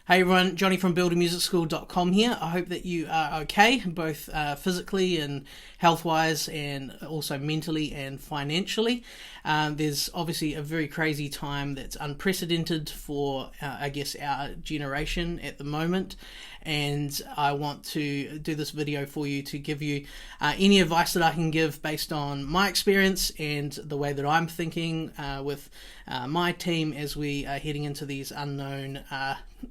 Hey everyone, Johnny from buildingmusicschool.com here. I hope that you are okay, both physically and health-wise, and also mentally and financially. There's obviously a very crazy time that's unprecedented for, I guess, our generation at the moment. And I want to do this video for you to give you any advice that I can give based on my experience and the way that I'm thinking with my team as we are heading into these unknown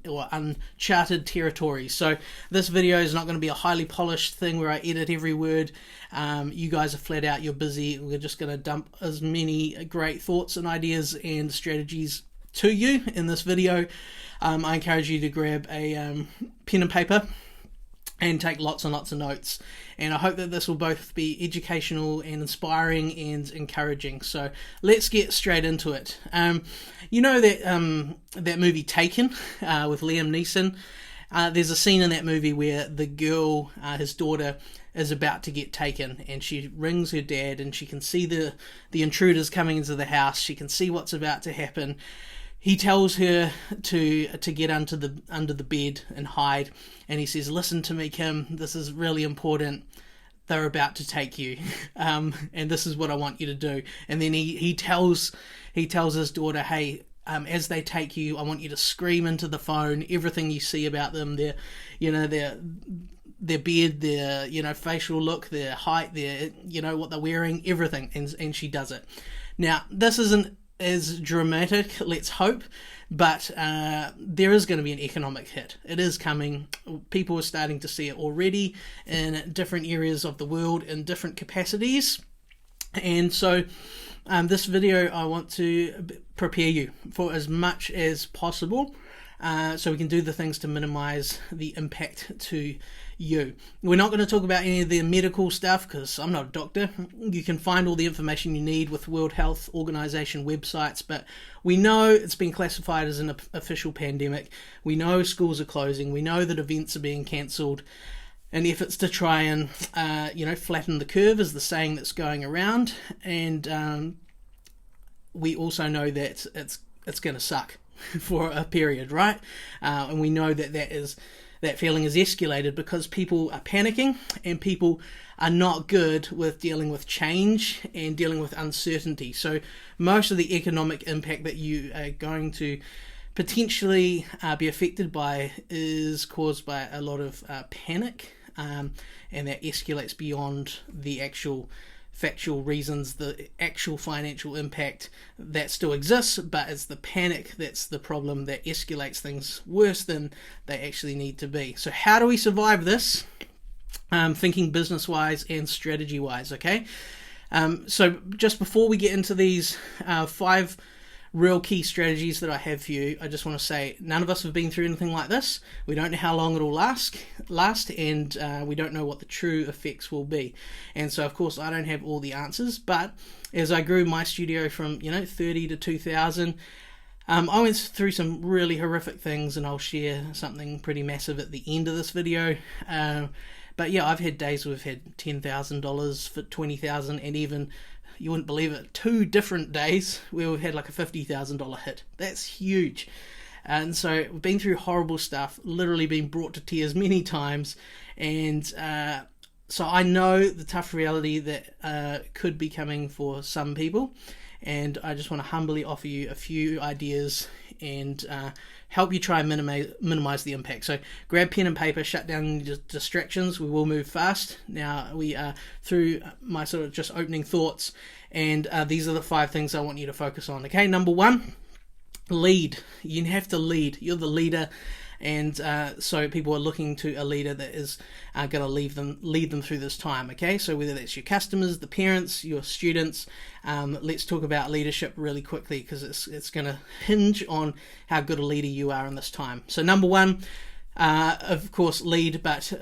or uncharted territories. So this video is not going to be a highly polished thing where I edit every word. You guys are flat out, you're busy. We're just going to dump as many great thoughts and ideas and strategies to you in this video. I encourage you to grab a pen and paper and take lots and lots of notes, and I hope that this will both be educational and inspiring and encouraging. So let's get straight into it. You know that movie Taken with Liam Neeson? There's a scene in that movie where the girl, his daughter, is about to get taken, and she rings her dad, and she can see the intruders coming into the house. She can see what's about to happen. He tells her to get under the bed and hide, and he says, "Listen to me, Kim. This is really important. They're about to take you, and this is what I want you to do." And then he tells his daughter, "Hey, as they take you, I want you to scream into the phone everything you see about them. Their beard, their facial look, their height, their what they're wearing, everything." And she does it. Now, this isn't as dramatic, let's hope, but there is going to be an economic hit. It is coming. People are starting to see it already in different areas of the world in different capacities, and so this video I want to prepare you for as much as possible, so we can do the things to minimize the impact to you. We're not going to talk about any of the medical stuff because I'm not a doctor. You can find all the information you need with World Health Organization websites, but we know it's been classified as an official pandemic. We know schools are closing. We know that events are being cancelled, and efforts to try and flatten the curve is the saying that's going around. And we also know that it's going to suck for a period, right? And we know that feeling is escalated because people are panicking, and people are not good with dealing with change and dealing with uncertainty. So most of the economic impact that you are going to potentially be affected by is caused by a lot of panic, and that escalates beyond the actual factual reasons, the actual financial impact that still exists, but it's the panic that's the problem that escalates things worse than they actually need to be. So how do we survive this? Thinking business-wise and strategy-wise, okay? So just before we get into these 5 real key strategies that I have for you, I just want to say none of us have been through anything like this. We don't know how long it'll last, and we don't know what the true effects will be. And so, of course, I don't have all the answers, but as I grew my studio from 30 to 2,000, I went through some really horrific things, and I'll share something pretty massive at the end of this video. But yeah, I've had days we've had $10,000 for 20,000, and even, you wouldn't believe it, 2 different days where we've had like a $50,000 hit. That's huge. And so we've been through horrible stuff, literally been brought to tears many times. And so I know the tough reality that could be coming for some people. And I just want to humbly offer you a few ideas and help you try and minimize the impact. So grab pen and paper, shut down distractions. We will move fast. Now we are through my sort of just opening thoughts, and these are the 5 things I want you to focus on. Okay, number 1, lead. You have to lead. You're the leader. And so people are looking to a leader that is going to lead them through this time. Okay, so whether that's your customers, the parents, your students, let's talk about leadership really quickly, because it's going to hinge on how good a leader you are in this time. So number 1, of course, lead, but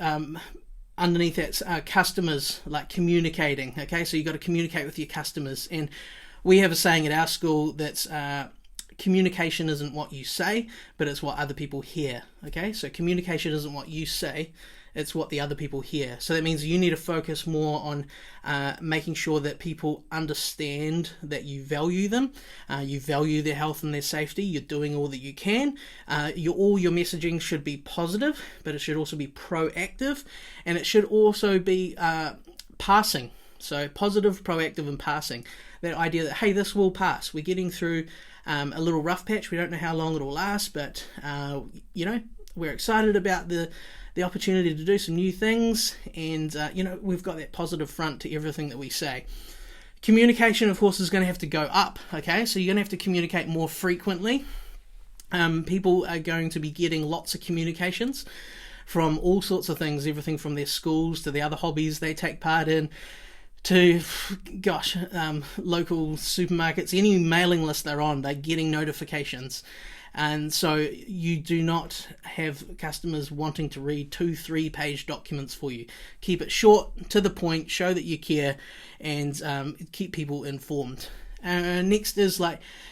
underneath that's customers, like communicating. Okay, so you got to communicate with your customers, and we have a saying at our school that's communication isn't what you say, but it's what other people hear. Okay, so communication isn't what you say, it's what the other people hear. So that means you need to focus more on making sure that people understand that you value them, you value their health and their safety, you're doing all that you can. All your messaging should be positive, but it should also be proactive, and it should also be passing. So positive, proactive, and passing. That idea that, hey, this will pass. We're getting through a little rough patch. We don't know how long it'll last, but we're excited about the opportunity to do some new things, and we've got that positive front to everything that we say. Communication, of course, is going to have to go up. Okay, so you're going to have to communicate more frequently. People are going to be getting lots of communications from all sorts of things, everything from their schools to the other hobbies they take part in, to local supermarkets, any mailing list they're on, they're getting notifications. And so you do not have customers wanting to read 2-3 page documents for you. Keep it short, to the point, show that you care, and keep people informed. Next is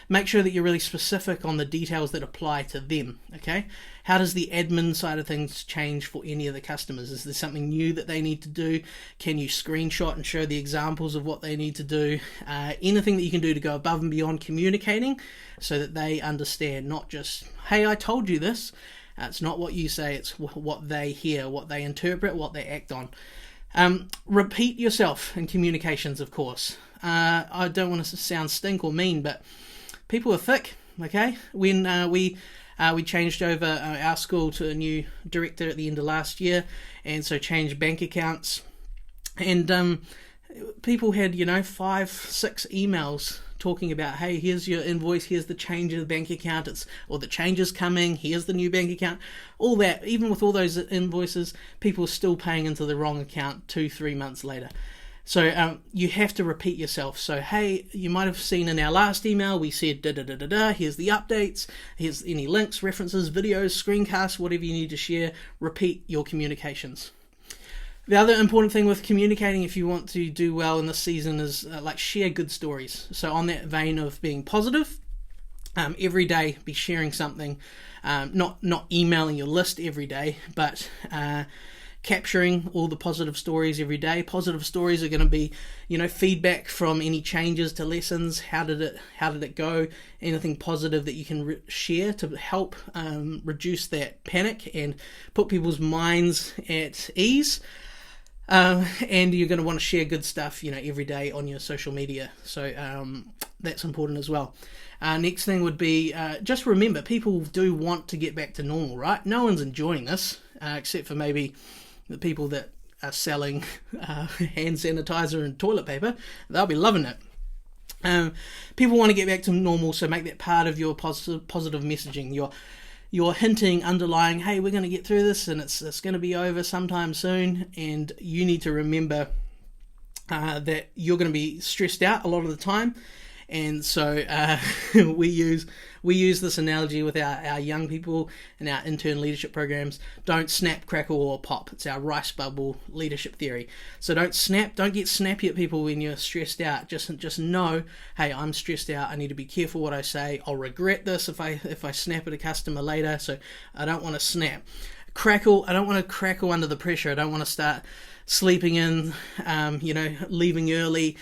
make sure that you're really specific on the details that apply to them. Okay, how does the admin side of things change for any of the customers? Is there something new that they need to do? Can you screenshot and show the examples of what they need to do? Anything that you can do to go above and beyond communicating so that they understand, not just, hey, I told you this. It's not what you say, it's what they hear, what they interpret, what they act on. Repeat yourself in communications, of course. I don't want to sound stink or mean, but people are thick. Okay, when we changed over our school to a new director at the end of last year, and so changed bank accounts, and people had 5-6 emails talking about, hey, here's your invoice, here's the change of the bank account, or the change is coming, here's the new bank account, all that. Even with all those invoices, people are still paying into the wrong account 2-3 months later. So you have to repeat yourself. So, hey, you might have seen in our last email, we said da-da-da-da-da, here's the updates, here's any links, references, videos, screencasts, whatever you need to share. Repeat your communications. The other important thing with communicating, if you want to do well in this season, is share good stories. So on that vein of being positive, every day be sharing something, not emailing your list every day, but capturing all the positive stories every day. Positive stories are going to be, feedback from any changes to lessons. How did it go? Anything positive that you can share to help reduce that panic and put people's minds at ease. And you're going to want to share good stuff, every day on your social media. So that's important as well. Next thing would be just remember, people do want to get back to normal, right? No one's enjoying this, except for maybe the people that are selling hand sanitizer and toilet paper. They'll be loving it. People want to get back to normal, so make that part of your positive messaging. You're hinting, underlying, hey, we're going to get through this, and it's going to be over sometime soon, and you need to remember that you're going to be stressed out a lot of the time. And so we use this analogy with our young people in our intern leadership programs. Don't snap, crackle, or pop. It's our rice bubble leadership theory. So don't get snappy at people when you're stressed out. Just know, hey, I'm stressed out. I need to be careful what I say. I'll regret this if I snap at a customer later. So I don't want to snap. Crackle, I don't want to crackle under the pressure. I don't want to start sleeping in, leaving early,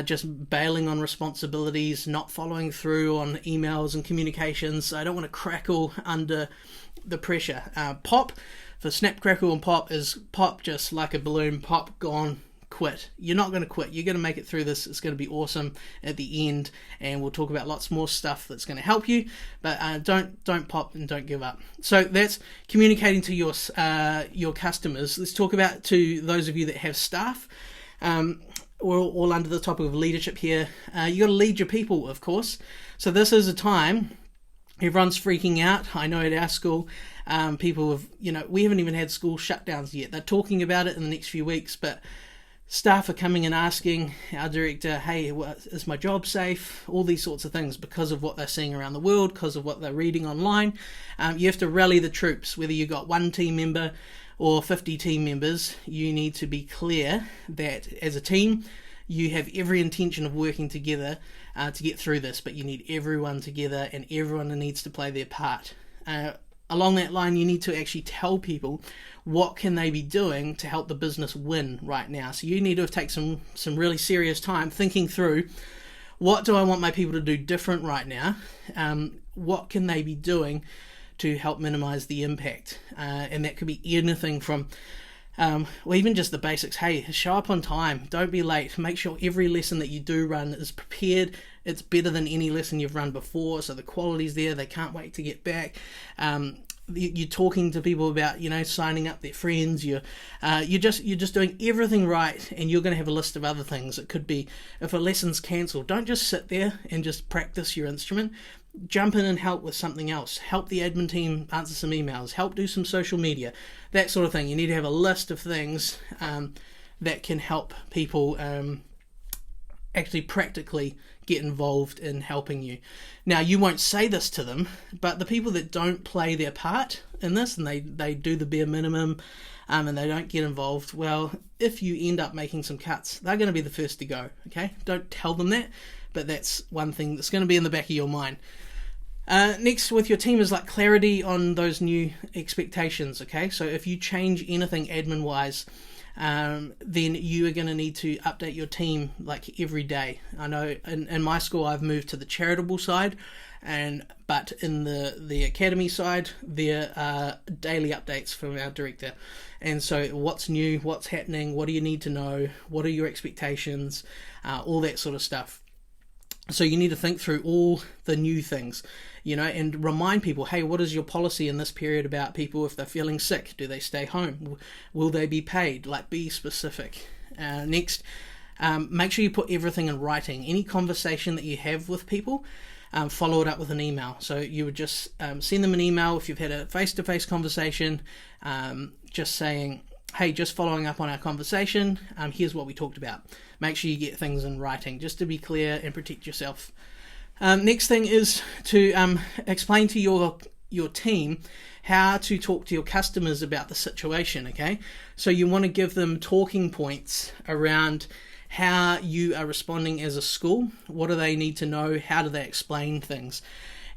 just bailing on responsibilities, not following through on emails and communications. I don't want to crackle under the pressure. Pop, for snap, crackle, and pop, is pop just like a balloon. Pop, gone, quit. You're not going to quit. You're going to make it through this. It's going to be awesome at the end, and we'll talk about lots more stuff that's going to help you, but don't pop and don't give up. So that's communicating to your customers. Let's talk about to those of you that have staff. We're all under the topic of leadership here. You got to lead your people, of course. So this is a time everyone's freaking out. I know at our school, people have, we haven't even had school shutdowns yet. They're talking about it in the next few weeks, but staff are coming and asking our director, hey, is my job safe? All these sorts of things because of what they're seeing around the world, because of what they're reading online. You have to rally the troops, whether you've got one team member or 50 team members. You need to be clear that as a team, you have every intention of working together to get through this, but you need everyone together and everyone needs to play their part. Along that line, you need to actually tell people what can they be doing to help the business win right now. So you need to take some really serious time thinking through, what do I want my people to do different right now? What can they be doing to help minimize the impact? And that could be anything from, well, even just the basics. Hey, show up on time. Don't be late. Make sure every lesson that you do run is prepared. It's better than any lesson you've run before, so the quality's there. They can't wait to get back. You're talking to people about, signing up their friends. You're just doing everything right, and you're going to have a list of other things. It could be, if a lesson's cancelled, don't just sit there and just practice your instrument. Jump in and help with something else. Help the admin team answer some emails. Help do some social media, that sort of thing. You need to have a list of things that can help people actually practically get involved in helping you. Now, you won't say this to them, but the people that don't play their part in this, and they do the bare minimum, and they don't get involved, well, if you end up making some cuts, they're going to be the first to go, okay? Don't tell them that, but that's one thing that's going to be in the back of your mind. Next with your team is clarity on those new expectations, okay? So if you change anything admin-wise, then you are going to need to update your team every day. I know in my school I've moved to the charitable side, but in the academy side there are daily updates from our director. And so what's new, what's happening, what do you need to know, what are your expectations, all that sort of stuff. So you need to think through all the new things, and remind people, hey, what is your policy in this period about people if they're feeling sick? Do they stay home? Will they be paid? Be specific. Next, make sure you put everything in writing. Any conversation that you have with people, follow it up with an email. So you would just send them an email if you've had a face-to-face conversation, just saying, hey, just following up on our conversation, here's what we talked about. Make sure you get things in writing, just to be clear and protect yourself. Next thing is to explain to your team how to talk to your customers about the situation, okay? So you want to give them talking points around how you are responding as a school. What do they need to know? How do they explain things?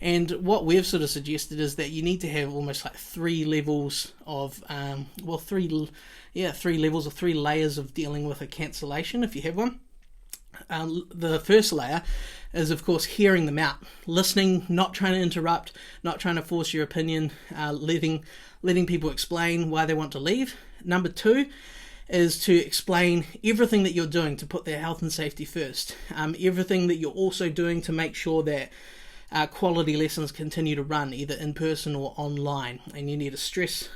And what we've sort of suggested is that you need to have almost 3 levels of, 3 levels or 3 layers of dealing with a cancellation, if you have one. The first layer is, of course, hearing them out, listening, not trying to interrupt, not trying to force your opinion, letting people explain why they want to leave. Number 2 is to explain everything that you're doing to put their health and safety first, everything that you're also doing to make sure that quality lessons continue to run either in person or online. And you need to stress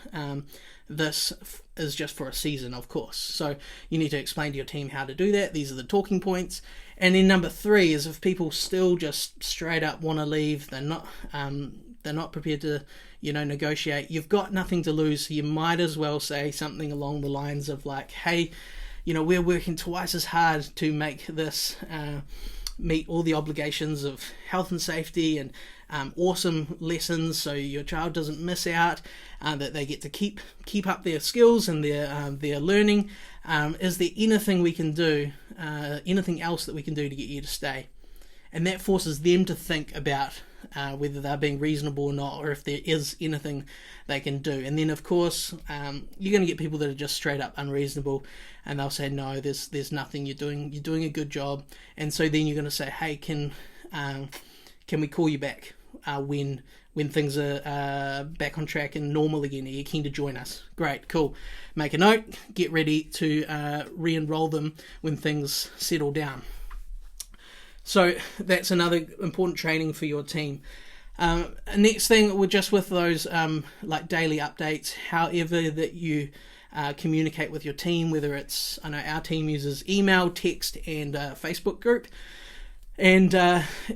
this is just for a season, of course. So you need to explain to your team how to do that. These are the talking points. And then number 3 is if people still just straight up want to leave, they're not prepared to negotiate, you've got nothing to lose. So you might as well say something along the lines of hey, we're working twice as hard to make this meet all the obligations of health and safety and awesome lessons, so your child doesn't miss out, that they get to keep up their skills and their learning. Is there anything we can do, anything else that we can do to get you to stay? And that forces them to think about whether they're being reasonable or not, or if there is anything they can do. And then, of course, you're going to get people that are just straight up unreasonable, and they'll say, no, there's nothing, you're doing a good job. And so then you're going to say, hey, can we call you back when things are back on track and normal again? Are you keen to join us? Great, cool. Make a note, get ready to re-enroll them when things settle down. So that's another important training for your team. Next thing, we're just with those daily updates, however that you communicate with your team, whether it's, I know our team uses email, text, and Facebook group. And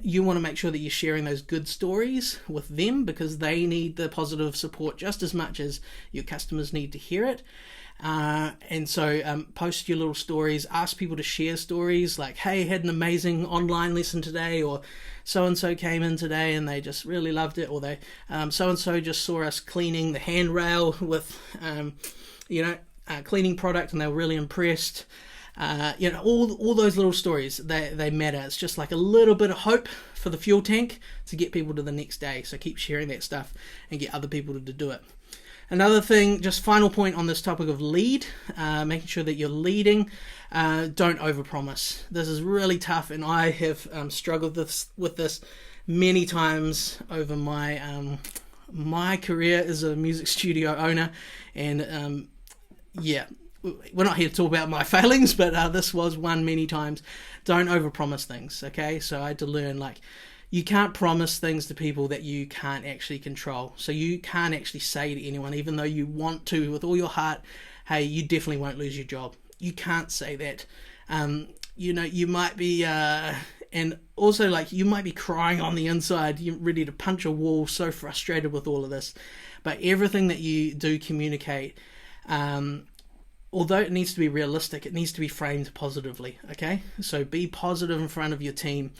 you want to make sure that you're sharing those good stories with them, because they need the positive support just as much as your customers need to hear it. And so post your little stories, ask people to share stories like, hey, had an amazing online lesson today, or so-and-so came in today and they just really loved it, or they so-and-so just saw us cleaning the handrail with cleaning product and they were really impressed. all those little stories, they matter. It's just like a little bit of hope for the fuel tank to get people to the next day. So keep sharing that stuff and get other people to do it. Another thing, just final point on this topic of lead, making sure that you're leading. Don't overpromise. This is really tough, and I have struggled with this many times over my career as a music studio owner. And we're not here to talk about my failings, but this was one many times. Don't overpromise things, okay? So I had to learn, you can't promise things to people that you can't actually control. So you can't actually say to anyone, even though you want to with all your heart, hey, you definitely won't lose your job. You can't say that. You might be, and also you might be crying on the inside, you're ready to punch a wall, so frustrated with all of this. But everything that you do communicate, although it needs to be realistic, it needs to be framed positively, okay? So be positive in front of your team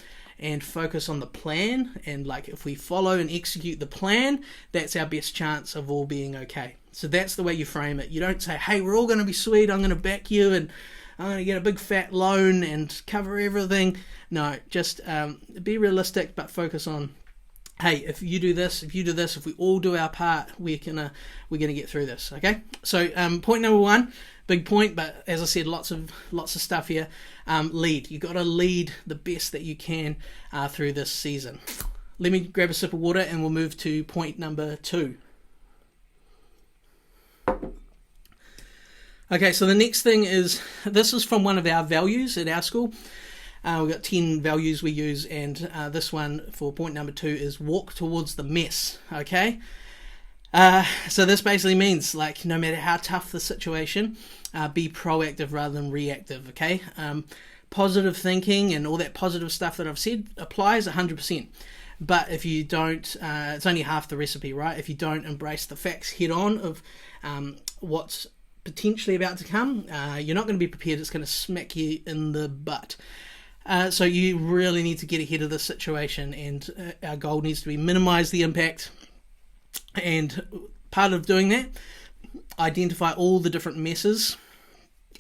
and focus on the plan. And if we follow and execute the plan, that's our best chance of all being okay. So that's the way you frame it. You don't say, hey, we're all going to be sweet, I'm going to back you, and I'm going to get a big fat loan and cover everything. No, just be realistic, but focus on, hey, if you do this, if we all do our part, we're gonna get through this. Okay. So point number one, big point, but as I said, lots of stuff here. Lead. You got to lead the best that you can through this season. Let me grab a sip of water, and we'll move to point number 2. Okay, so the next thing is, this is from one of our values at our school. We've got 10 values we use, and this one for point number 2 is walk towards the mess, okay? So this basically means, no matter how tough the situation, be proactive rather than reactive, okay? Positive thinking and all that positive stuff that I've said applies 100%. But if you don't, it's only half the recipe, right? If you don't embrace the facts head on of what's potentially about to come, you're not going to be prepared. It's going to smack you in the butt. So you really need to get ahead of this situation, and our goal needs to be minimize the impact. And part of doing that, identify all the different messes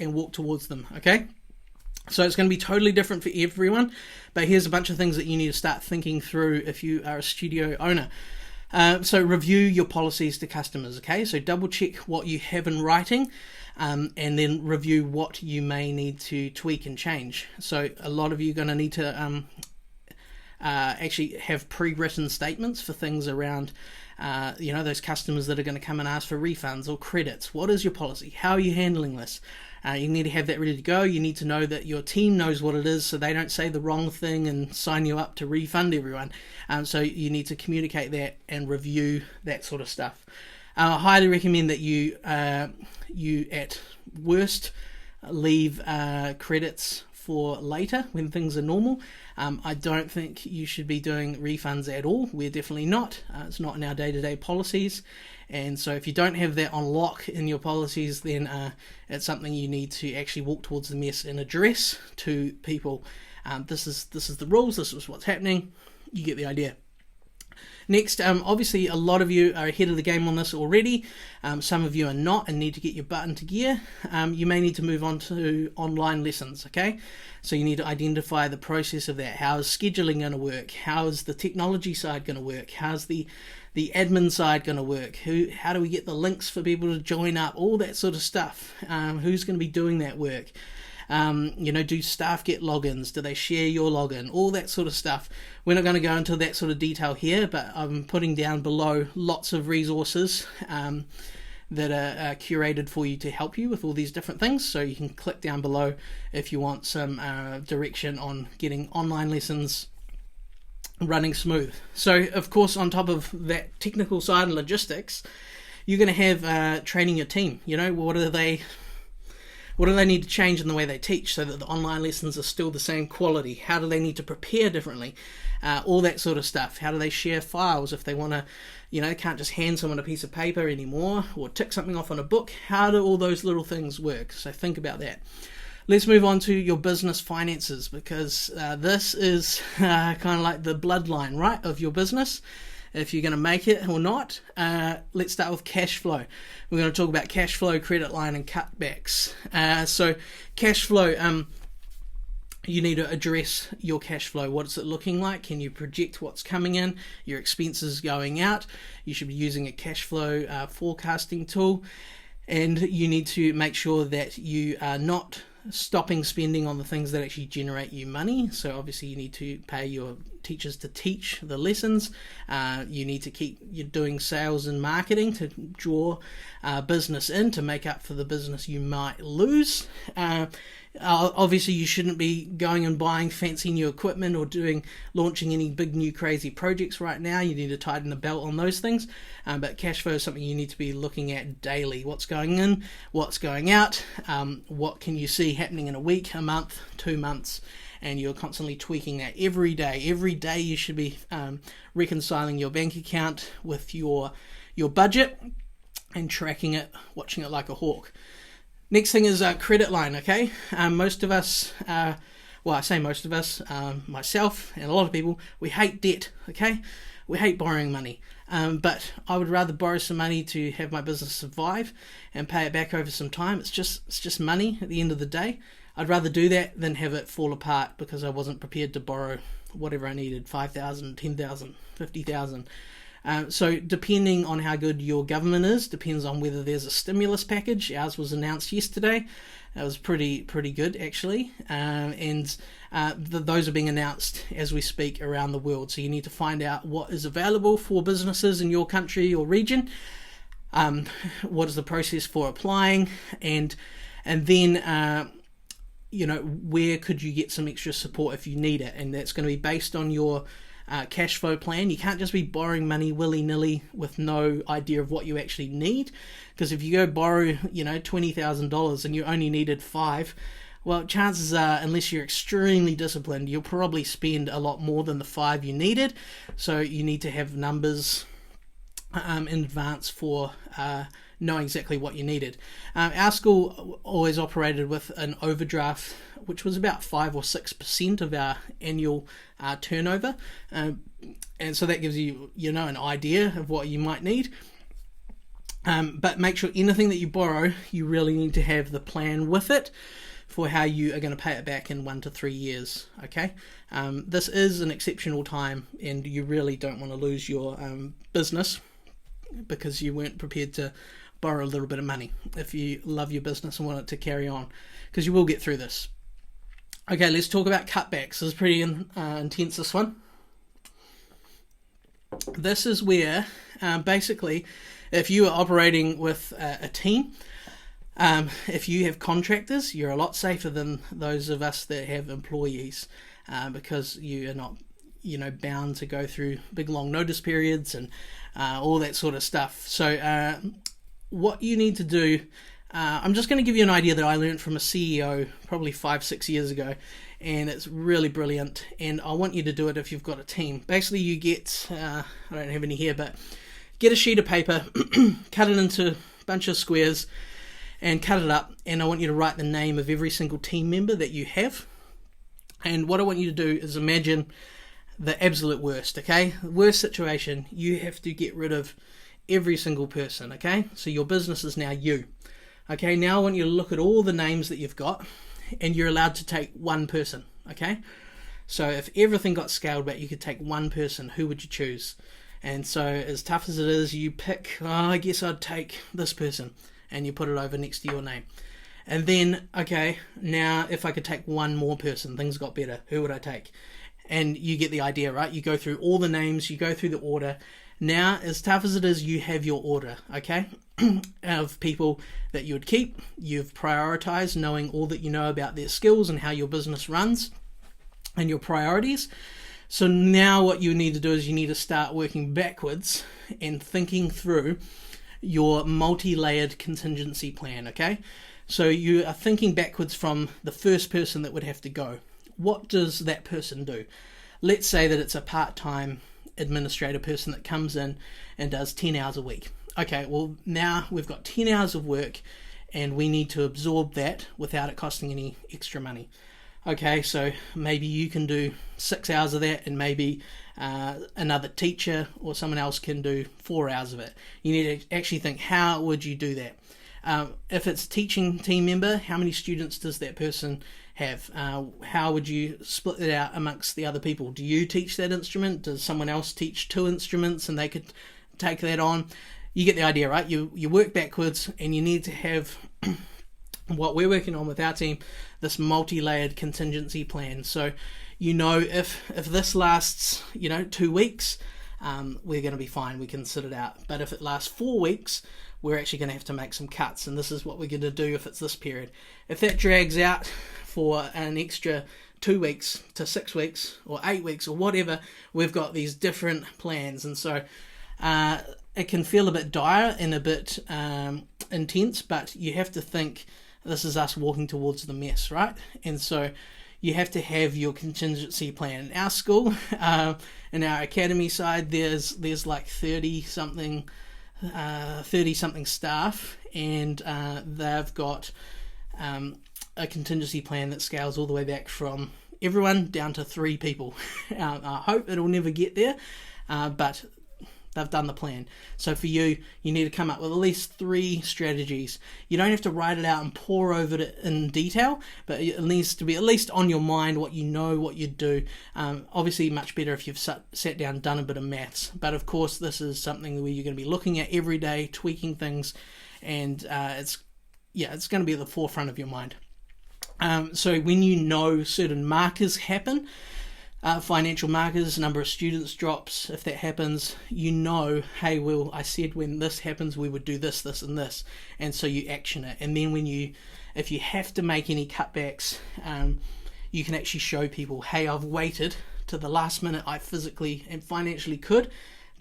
and walk towards them, okay? So it's going to be totally different for everyone, but here's a bunch of things that you need to start thinking through if you are a studio owner. So review your policies to customers, okay? So double check what you have in writing, and then review what you may need to tweak and change. So a lot of you are going to need to actually have pre-written statements for things around those customers that are going to come and ask for refunds or credits. What is your policy? How are you handling this? You need to have that ready to go. You need to know that your team knows what it is, so they don't say the wrong thing and sign you up to refund everyone. So you need to communicate that and review that sort of stuff. I highly recommend that you at worst leave credits for later when things are normal. I don't think you should be doing refunds at all. We're definitely not. It's not in our day-to-day policies. And so if you don't have that on lock in your policies, then it's something you need to actually walk towards the mess and address to people. This is the rules. This is what's happening. You get the idea. Next, obviously a lot of you are ahead of the game on this already. Some of you are not and need to get your butt into gear. You may need to move on to online lessons, okay? So you need to identify the process of that. How is scheduling going to work? How is the technology side going to work? How's the admin side going to work? How do we get the links for people to join up? All that sort of stuff. Who's going to be doing that work? Do staff get logins? Do they share your login? All that sort of stuff. We're not going to go into that sort of detail here, but I'm putting down below lots of resources that are curated for you to help you with all these different things. So you can click down below if you want some direction on getting online lessons running smooth. So, of course, on top of that technical side and logistics, you're going to have training your team. What do they need to change in the way they teach so that the online lessons are still the same quality? How do they need to prepare differently? All that sort of stuff. How do they share files if they want to, they can't just hand someone a piece of paper anymore or tick something off on a book? How do all those little things work? So think about that. Let's move on to your business finances, because this is kind of like the bloodline, right, of your business. if you're going to make it or not. Let's start with cash flow. We're going to talk about cash flow, credit line, and cutbacks. So cash flow, you need to address your cash flow. What is it looking like? Can you project what's coming in, your expenses going out? You should be using a cash flow forecasting tool, and you need to make sure that you are not stopping spending on the things that actually generate you money. So obviously you need to pay your teachers to teach the lessons. You need to keep doing sales and marketing to draw business in to make up for the business you might lose. Obviously you shouldn't be going and buying fancy new equipment or launching any big new crazy projects right now. You need to tighten the belt on those things, but cash flow is something you need to be looking at daily. What's going in, what's going out, what can you see happening in a week, a month, 2 months, and you're constantly tweaking that every day. Every day you should be reconciling your bank account with your budget and tracking it, watching it like a hawk. Next thing is credit line, okay? Most of us, well, I say most of us, myself and a lot of people, we hate debt, okay? We hate borrowing money. But I would rather borrow some money to have my business survive and pay it back over some time. It's just money at the end of the day. I'd rather do that than have it fall apart because I wasn't prepared to borrow whatever I needed, 5,000, 10,000, 50,000. So depending on how good your government is, depends on whether there's a stimulus package. Ours was announced yesterday. It was pretty good actually, and those are being announced as we speak around the world. So you need to find out what is available for businesses in your country or region. What is the process for applying, and then where could you get some extra support if you need it, and that's going to be based on your cash flow plan. You can't just be borrowing money willy-nilly with no idea of what you actually need, because if you go borrow $20,000 and you only needed $5,000, well, chances are, unless you're extremely disciplined, you'll probably spend a lot more than the $5,000 you needed. So you need to have numbers in advance for knowing exactly what you needed. Our school always operated with an overdraft, which was about 5 or 6% of our annual turnover, and so that gives you an idea of what you might need. But make sure anything that you borrow, you really need to have the plan with it for how you are going to pay it back in 1 to 3 years. Okay, this is an exceptional time, and you really don't want to lose your business because you weren't prepared to borrow a little bit of money if you love your business and want it to carry on, because you will get through this. Okay, let's talk about cutbacks. This is pretty intense, this one. This is where, basically, if you are operating with a team, if you have contractors, you're a lot safer than those of us that have employees, because you are not bound to go through big long notice periods and all that sort of stuff. So what you need to do, I'm just going to give you an idea that I learned from a CEO probably 5-6 years ago, and it's really brilliant, and I want you to do it if you've got a team. Basically you get, I don't have any here, but get a sheet of paper, cut it into a bunch of squares and cut it up, and I want you to write the name of every single team member that you have. And what I want you to do is imagine the absolute worst, okay? The worst situation, you have to get rid of every single person, okay? So your business is now you. Okay, now I want you to look at all the names that you've got, and you're allowed to take one person, okay? So if everything got scaled back, you could take one person. Who would you choose? And so as tough as it is, you pick, I guess I'd take this person, and you put it over next to your name. And then, okay, now if I could take one more person, things got better. Who would I take? And you get the idea, right? You go through all the names, you go through the order. Now, as tough as it is, you have your order, okay, of people that you would keep. You've prioritized, knowing all that you know about their skills and how your business runs and your priorities. So now what you need to do is you need to start working backwards and thinking through your multi-layered contingency plan, okay? So you are thinking backwards from the first person that would have to go. What does that person do? Let's say that it's a part-time administrator person that comes in and does 10 hours a week. Okay, well now we've got 10 hours of work and we need to absorb that without it costing any extra money. Okay, so maybe you can do 6 hours of that, and maybe another teacher or someone else can do 4 hours of it. You need to actually think, how would you do that? If it's teaching team member, how many students does that person have? How would you split it out amongst the other people? Do you teach that instrument? Does someone else teach 2 instruments and they could take that on? You get the idea, right? You work backwards, and you need to have what we're working on with our team, this multi-layered contingency plan. So if this lasts 2 weeks, we're going to be fine, we can sit it out. But if it lasts 4 weeks, we're actually going to have to make some cuts, and this is what we're going to do if it's this period. If that drags out for an extra 2 weeks to 6 weeks or 8 weeks or whatever, we've got these different plans. And so it can feel a bit dire and a bit intense, but you have to think this is us walking towards the mess, right? And so you have to have your contingency plan. In our school, in our academy side, there's like 30 something staff, and they've got a contingency plan that scales all the way back from everyone down to 3 people. I hope it'll never get there, but they've done the plan. So for you need to come up with at least 3 strategies. You don't have to write it out and pore over it in detail, but it needs to be at least on your mind what you'd do. Obviously much better if you've sat down and done a bit of maths, but of course this is something where you're going to be looking at every day, tweaking things, and it's going to be at the forefront of your mind. So when certain markers happen, financial markers, number of students drops, if that happens, hey, well, I said when this happens we would do this, this and this, and so you action it. And then if you have to make any cutbacks, you can actually show people, hey, I've waited to the last minute I physically and financially could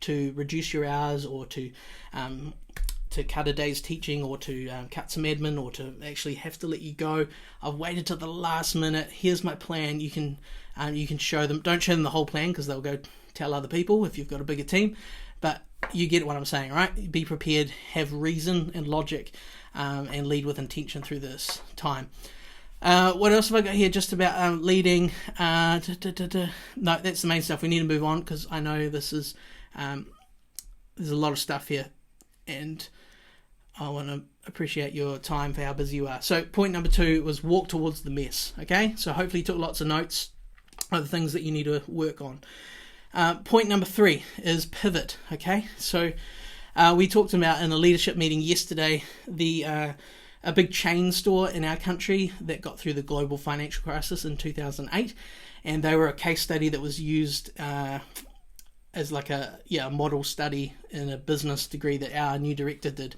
to reduce your hours, or to cut a day's teaching, or to cut some admin, or to actually have to let you go. I've waited till the last minute. Here's my plan. You can show them. Don't show them the whole plan, because they'll go tell other people if you've got a bigger team. But you get what I'm saying, right? Be prepared, have reason and logic, and lead with intention through this time. What else have I got here? Just about leading. No, that's the main stuff. We need to move on, because I know this is there's a lot of stuff here, and I want to appreciate your time for how busy you are. So point number 2 was walk towards the mess. Okay, so hopefully you took lots of notes of the things that you need to work on. Point number 3 is pivot. Okay, so we talked about in a leadership meeting yesterday a big chain store in our country that got through the global financial crisis in 2008, and they were a case study that was used as like a model study in a business degree that our new director did.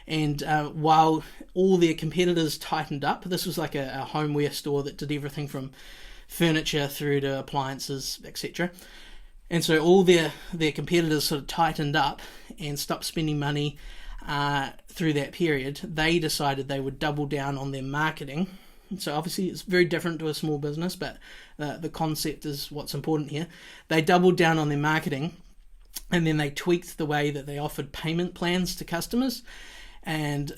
And while all their competitors tightened up, this was like a homeware store that did everything from furniture through to appliances, etc. And so all their competitors sort of tightened up and stopped spending money through that period. They decided they would double down on their marketing. So obviously it's very different to a small business, but the concept is what's important here. They doubled down on their marketing, and then they tweaked the way that they offered payment plans to customers. And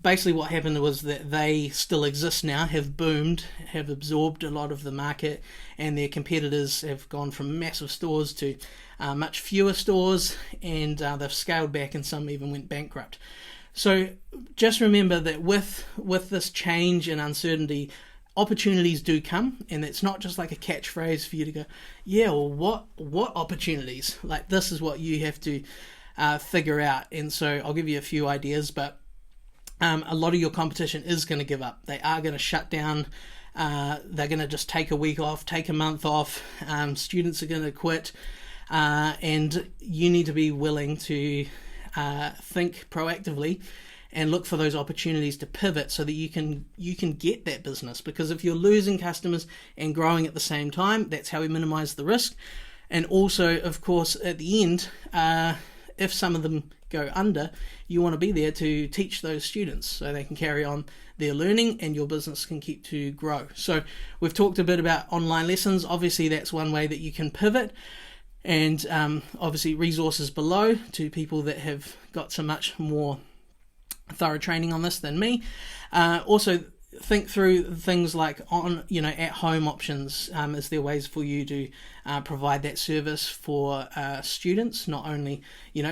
basically what happened was that they still exist now, have boomed, have absorbed a lot of the market, and their competitors have gone from massive stores to much fewer stores, and they've scaled back, and some even went bankrupt. So just remember that with this change and uncertainty, opportunities do come, and it's not just like a catchphrase for you to go, yeah, well, what opportunities? Like, this is what you have to figure out. And so I'll give you a few ideas, but a lot of your competition is going to give up. They are going to shut down. They're going to just take a week off, take a month off. Students are going to quit, and you need to be willing to think proactively and look for those opportunities to pivot so that you can get that business. Because if you're losing customers and growing at the same time, that's how we minimize the risk. And also, of course, at the end, if some of them go under, you want to be there to teach those students so they can carry on their learning and your business can keep to grow. So we've talked a bit about online lessons. Obviously, that's one way that you can pivot. And obviously resources below to people that have got so much more thorough training on this than me. Also, think through things like at home options. Is there ways for you to provide that service for students, not only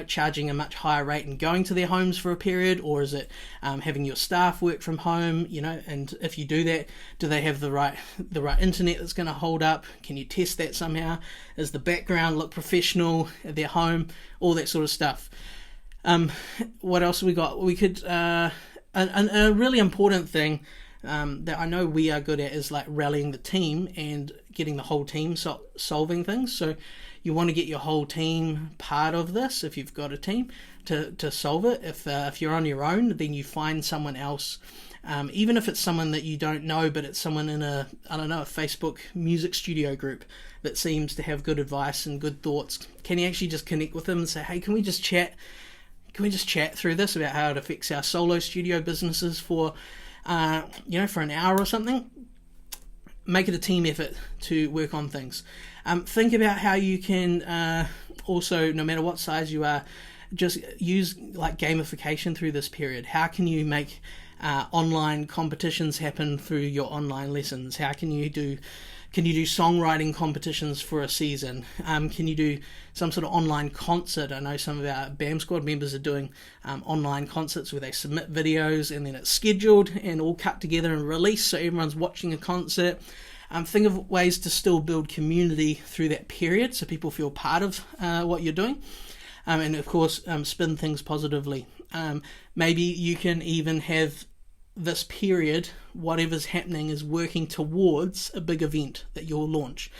charging a much higher rate and going to their homes for a period, or is it having your staff work from home, and if you do that, do they have the right internet that's going to hold up? Can you test that somehow? Does the background look professional at their home? All that sort of stuff. What else have we got? We could a really important thing that I know we are good at is like rallying the team and getting the whole team solving things. So you want to get your whole team part of this if you've got a team to solve it. If you're on your own, then you find someone else, even if it's someone that you don't know, but it's someone in a Facebook music studio group that seems to have good advice and good thoughts. Can you actually just connect with them and say, hey, can we just chat through this about how it affects our solo studio businesses for an hour or something? Make it a team effort to work on things. Think about how you can also, no matter what size you are, just use like gamification through this period. How can you make online competitions happen through your online lessons? How can you do songwriting competitions for a season? Can you do some sort of online concert? I know some of our BAM squad members are doing online concerts where they submit videos and then it's scheduled and all cut together and released so everyone's watching a concert. Think of ways to still build community through that period so people feel part of what you're doing. And of course, spin things positively. Maybe you can even have this period, whatever's happening is working towards a big event that you'll launch.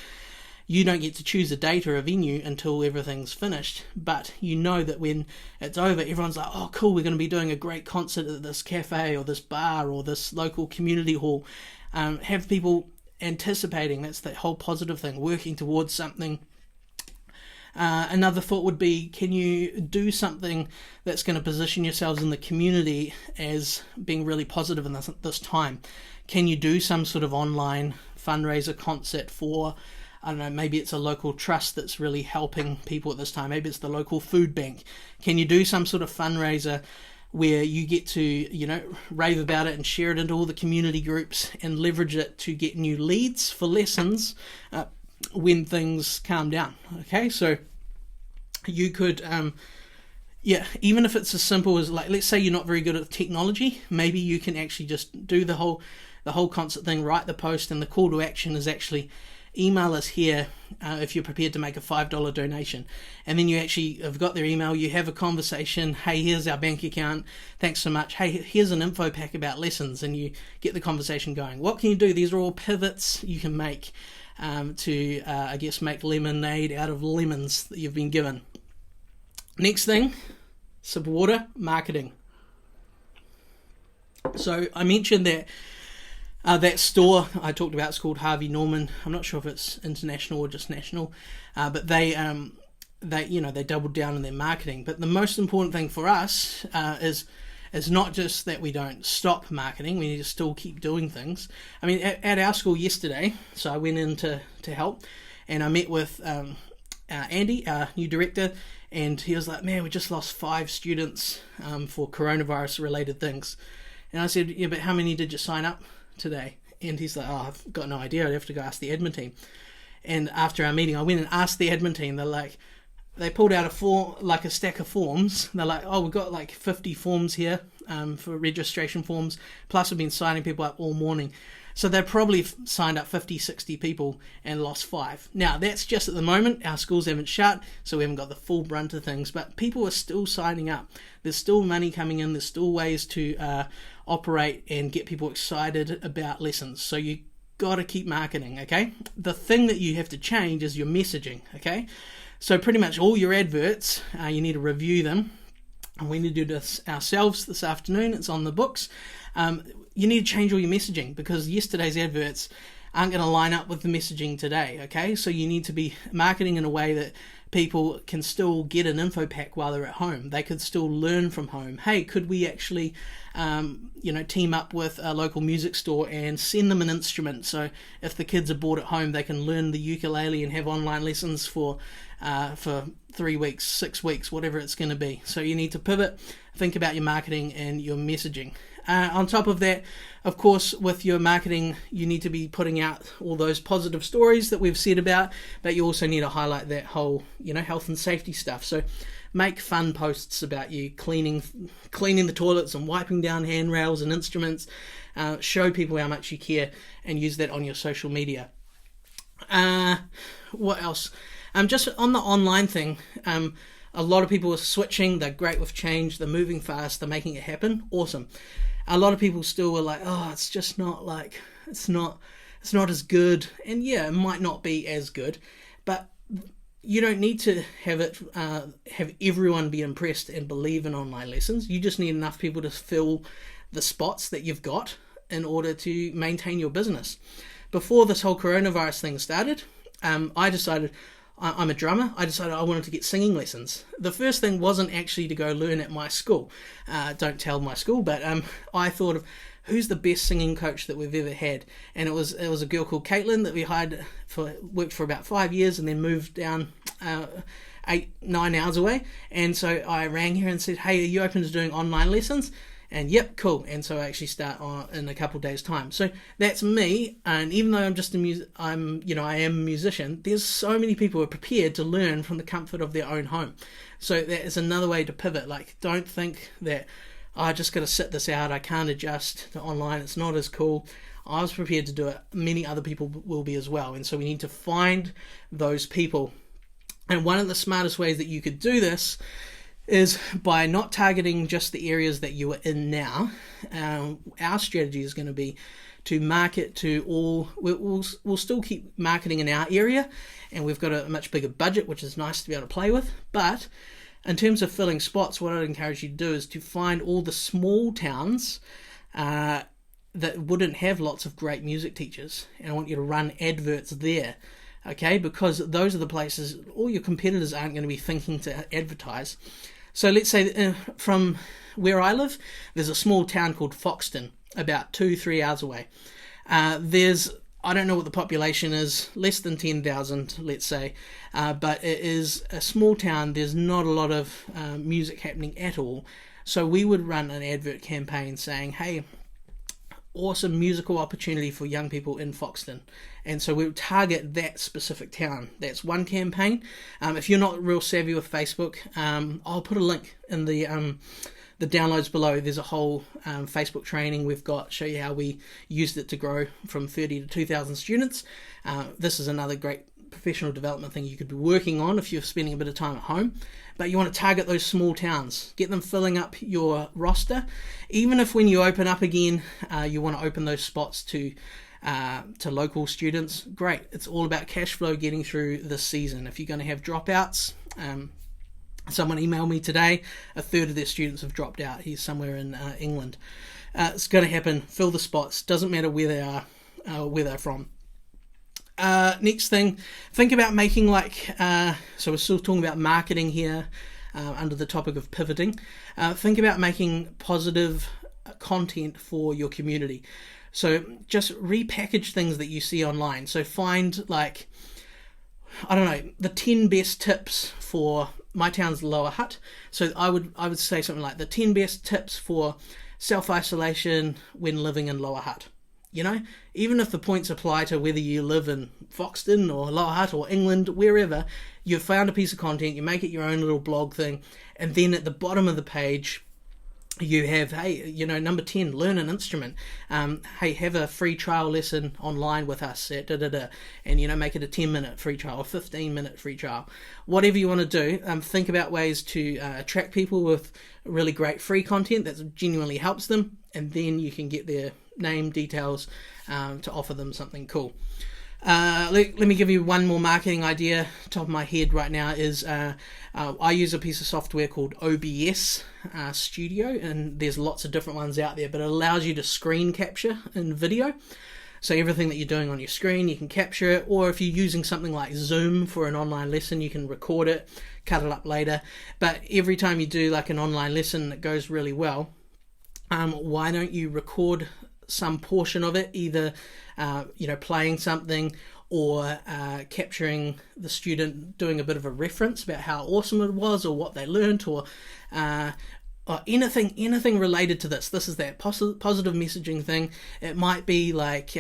You don't get to choose a date or a venue until everything's finished, but you know that when it's over, everyone's like, oh cool, we're going to be doing a great concert at this cafe or this bar or this local community hall. Have people anticipating, that's the whole positive thing, working towards something. Another thought would be, can you do something that's going to position yourselves in the community as being really positive in this time? Can you do some sort of online fundraiser concert for, I don't know, maybe it's a local trust that's really helping people at this time. Maybe it's the local food bank. Can you do some sort of fundraiser where you get to, rave about it and share it into all the community groups and leverage it to get new leads for lessons when things calm down? Okay, so you could, even if it's as simple as, like, let's say you're not very good at technology, maybe you can actually just do the whole concert thing, write the post, and the call to action is actually email us here if you're prepared to make a $5 donation. And then you actually have got their email, you have a conversation, hey, here's our bank account, thanks so much, hey, here's an info pack about lessons, and you get the conversation going. What can you do? These are all pivots you can make to make lemonade out of lemons that you've been given. Next thing, supporter marketing. So I mentioned that that store I talked about is called Harvey Norman. I'm not sure if it's international or just national, but they doubled down on their marketing. But the most important thing for us is not just that we don't stop marketing, we need to still keep doing things. I mean, at our school yesterday, so I went in to help, and I met with Andy, our new director, and he was like, man, we just lost 5 students for coronavirus related things. And I said, yeah, but how many did you sign up today? And he's like, oh, I've got no idea, I'd have to go ask the admin team. And after our meeting, I went and asked the admin team. They're like, they pulled out a stack of forms. They're like, oh, we've got like 50 forms here for registration forms, plus we've been signing people up all morning. So they probably signed up 50, 60 people and lost 5. Now, that's just at the moment. Our schools haven't shut, so we haven't got the full brunt of things, but people are still signing up. There's still money coming in. There's still ways to operate and get people excited about lessons. So you got to keep marketing, okay? The thing that you have to change is your messaging, okay? So pretty much all your adverts, you need to review them. And we need to do this ourselves this afternoon. It's on the books. You need to change all your messaging because yesterday's adverts aren't going to line up with the messaging today, okay? So you need to be marketing in a way that people can still get an info pack while they're at home. They could still learn from home. Hey, could we actually, team up with a local music store and send them an instrument? So if the kids are bored at home, they can learn the ukulele and have online lessons for 3 weeks, 6 weeks, whatever it's going to be. So you need to pivot, think about your marketing and your messaging. On top of that, of course, with your marketing, you need to be putting out all those positive stories that we've said about, but you also need to highlight that whole, health and safety stuff. So make fun posts about you cleaning the toilets and wiping down handrails and instruments. Show people how much you care and use that on your social media. What else? Just on the online thing, a lot of people are switching. They're great with change. They're moving fast. They're making it happen. Awesome. A lot of people still are like, oh, it's just not like, it's not as good. And yeah, it might not be as good, but you don't need to have everyone be impressed and believe in online lessons. You just need enough people to fill the spots that you've got in order to maintain your business. Before this whole coronavirus thing started, I decided, I'm a drummer, I decided I wanted to get singing lessons. The first thing wasn't actually to go learn at my school. Don't tell my school, but I thought of who's the best singing coach that we've ever had. And it was a girl called Caitlin that we hired worked for about 5 years and then moved down 8-9 hours away. And so I rang her and said, hey, are you open to doing online lessons? And yep, cool. And so I actually start in a couple of days' time. So that's me. And even though I am a musician, there's so many people who are prepared to learn from the comfort of their own home. So that is another way to pivot. Like, don't think that I just got to sit this out. I can't adjust to online. It's not as cool. I was prepared to do it. Many other people will be as well. And so we need to find those people. And one of the smartest ways that you could do this is by not targeting just the areas that you are in now. Our strategy is going to be to market to all. We'll still keep marketing in our area, and we've got a much bigger budget, which is nice to be able to play with. But in terms of filling spots, what I'd encourage you to do is to find all the small towns that wouldn't have lots of great music teachers, and I want you to run adverts there. Okay, because those are the places all your competitors aren't going to be thinking to advertise. So let's say from where I live, there's a small town called Foxton, about 2-3 hours away. I don't know what the population is, less than 10,000, let's say, but it is a small town. There's not a lot of music happening at all. So we would run an advert campaign saying, hey, awesome musical opportunity for young people in Foxton. And so we would target that specific town. That's one campaign. If you're not real savvy with Facebook, I'll put a link in the downloads below. There's a whole Facebook training we've got, show you how we used it to grow from 30 to 2,000 students. This is another great professional development thing you could be working on if you're spending a bit of time at home. But you want to target those small towns, get them filling up your roster. Even if when you open up again, you want to open those spots to local students, great. It's all about cash flow getting through this season. If you're going to have dropouts, someone emailed me today, a third of their students have dropped out. He's somewhere in England. It's going to happen. Fill the spots. Doesn't matter where they are, where they're from. Next thing, think about making so we're still talking about marketing here under the topic of pivoting. Think about making positive content for your community. So just repackage things that you see online. So find the 10 best tips for my town's Lower Hutt. So I would say something like the 10 best tips for self-isolation when living in Lower Hutt. Even if the points apply to whether you live in Foxton or Lower Hutt or England, wherever, you've found a piece of content, you make it your own little blog thing, and then at the bottom of the page, you have, hey, number 10, learn an instrument. Hey, have a free trial lesson online with us at and make it a 10-minute free trial, a 15-minute free trial. Whatever you want to do, think about ways to attract people with really great free content that genuinely helps them, and then you can get their name, details to offer them something cool. Let me give you one more marketing idea. Top of my head right now is I use a piece of software called OBS Studio, and there's lots of different ones out there, but it allows you to screen capture in video. So everything that you're doing on your screen, you can capture it, or if you're using something like Zoom for an online lesson, you can record it, cut it up later. But every time you do like an online lesson that goes really well, why don't you record some portion of it, either playing something, or capturing the student doing a bit of a reference about how awesome it was, or what they learned, or anything related to this. This is that positive messaging thing. It might be like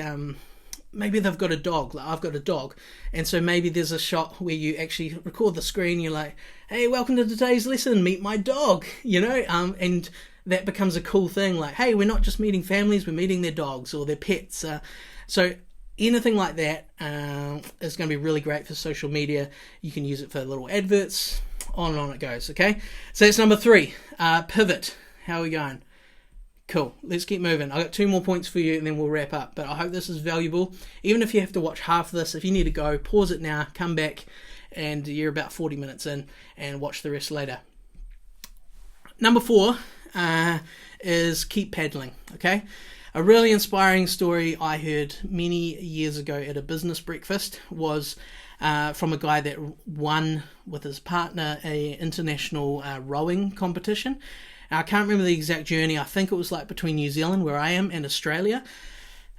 maybe they've got a dog, like I've got a dog, and so maybe there's a shot where you actually record the screen. You're like, hey, welcome to today's lesson, meet my dog, and that becomes a cool thing. Like, hey, we're not just meeting families, we're meeting their dogs or their pets. So anything like that is going to be really great for social media. You can use it for little adverts, on and on it goes, okay? So that's number 3, pivot. How are we going? Cool, let's keep moving. I've got 2 more points for you and then we'll wrap up. But I hope this is valuable. Even if you have to watch half of this, if you need to go, pause it now, come back, and you're about 40 minutes in, and watch the rest later. Number 4 is keep peddling, okay? A really inspiring story I heard many years ago at a business breakfast was from a guy that won with his partner a international rowing competition. Now, I can't remember the exact journey. I think it was like between New Zealand, where I am, and Australia.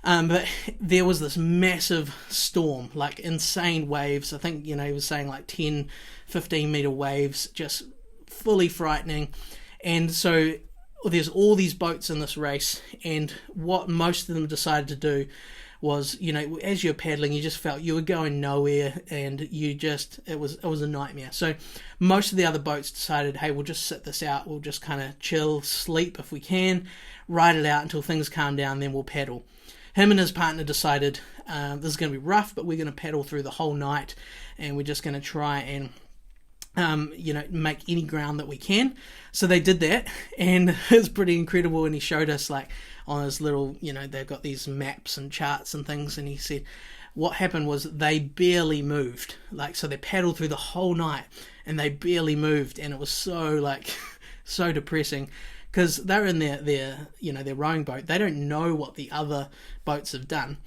But there was this massive storm, like insane waves. I think, he was saying like 10, 15 meter waves, just fully frightening. And so there's all these boats in this race, and what most of them decided to do was, as you're paddling, you just felt you were going nowhere, and it was a nightmare. So most of the other boats decided, hey, we'll just sit this out, we'll just kind of chill, sleep if we can, ride it out until things calm down, then we'll paddle. Him and his partner decided, this is going to be rough, but we're going to paddle through the whole night, and we're just going to try and make any ground that we can. So they did that, and it's pretty incredible. And he showed us, like, on his little, they've got these maps and charts and things, and he said what happened was they barely moved. Like, so they paddled through the whole night, and they barely moved, and it was so, like, so depressing, because they're in their rowing boat. They don't know what the other boats have done.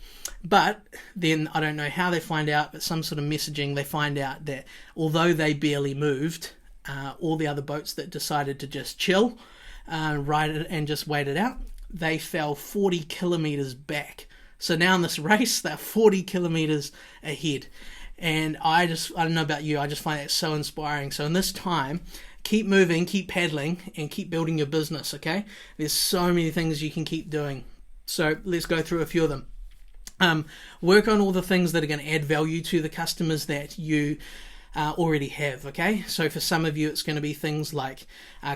But then I don't know how they find out, but some sort of messaging, they find out that although they barely moved, all the other boats that decided to just chill, ride it and just wait it out, they fell 40 kilometers back. So now in this race, they're 40 kilometers ahead. And I don't know about you, I just find that so inspiring. So in this time, keep moving, keep paddling, and keep building your business, okay? There's so many things you can keep doing. So let's go through a few of them. Work on all the things that are going to add value to the customers that you already have, okay? So for some of you, it's going to be things like